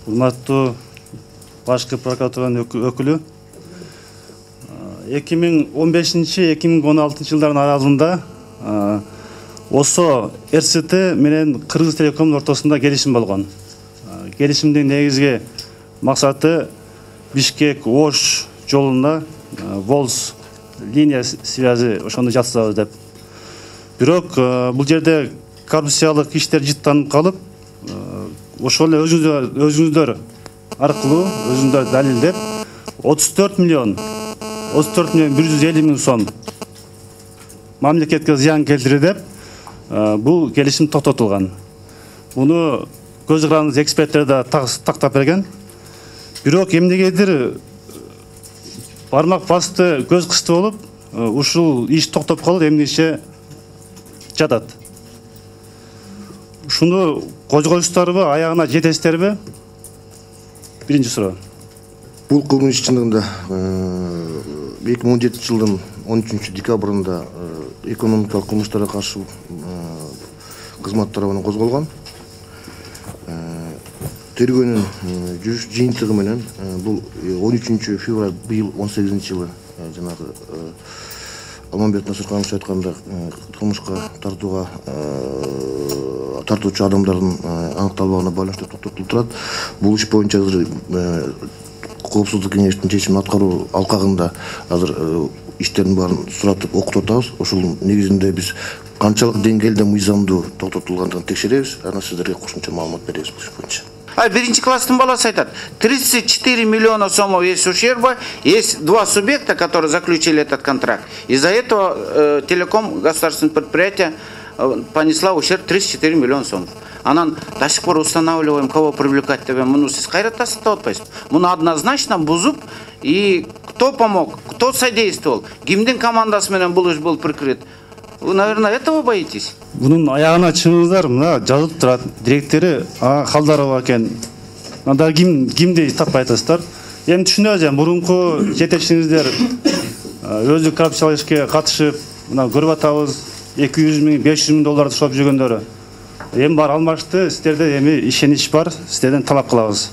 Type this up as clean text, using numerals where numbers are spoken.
Урматтуу башкы прокуратуранын өкүлү, 2015-2016 жылдардын аралыгында ОСО РСТ менен Кыргыз Телекомдун ортосунда келишим болгон. Келишимдин негизги максаты Бишкек-Ош жолуна Волс линия связи ошону жаткызабыз деп. Бирок бул жерде коррупциялык иштер жыттанып калып, ошол эле өзүңүздөр аркылуу өзүңүздөр далилдеп 34 миллион 150 миң сом мамлекетке зыян келтири деп бул келишим токтотулган. Буну көз карандык эксперттер да тактап берген. Бирок эмнегедир бармак басты көз кысты болуп, ушул иш токтоп калып, эмнеше жатат. Ушуну козгоюштарбы, аягына жетесиздерби? Биринчи суроо. Бул кылмыш чындыгында 2017 жылдын 13 декабрында экономикалык кылмыштарга каршы кызмат тарабынан козголгон. Тергөөнүн жыйынтыгы менен бул 13 февраль быйыл 18 жылы жанагы Алмамбет Насырканович айтканда кылмышка тартуучу адамдардын аныкталбагына байланыштуу токтотулуп турат. Бул иш боюнча азыр Коопсуздук кеңештин чечимин аткаруу алкагында азыр иштердин баарын суратып окутуп атабыз. Ошол негизинде биз канчалык деңгээлде мыйзамдуу токтотулгандыгын текшеребиз. Анан сиздерге кошумча маалымат беребиз бул иш боюнча. Биринчи класстын баласы айтат, 34 миллиона сомов есть ущерба, есть два субъекта, которые заключили этот контракт. Из-за этого Телеком, государственное предприятие, понесла ущерб 34 миллиона сомов. Анан до сих пор устанавливаем, кого привлекать тебе. Муну сиз кайрата сатып. Муну однозначно бузуп, и кто помог, кто содействовал, кимдин командасы менен бул иш был прикрыт. Вы, наверное, этого боитесь? Bunun ayağına чыгыңыздар, мына жазылып турат. Директори Халдарова экен. Мында ким дейт таппай атасыздар. Эми түшүнөбүз, мурунку жетекчиңиздер өздүк коррупциялык ишке катышып, мына көрүп атабыз, 200 миң, 500 миң доллар тушап жүргөндөрү. Эми бар алмашты, сиздерде эми ишенич бар, сиздерден талап кылабыз.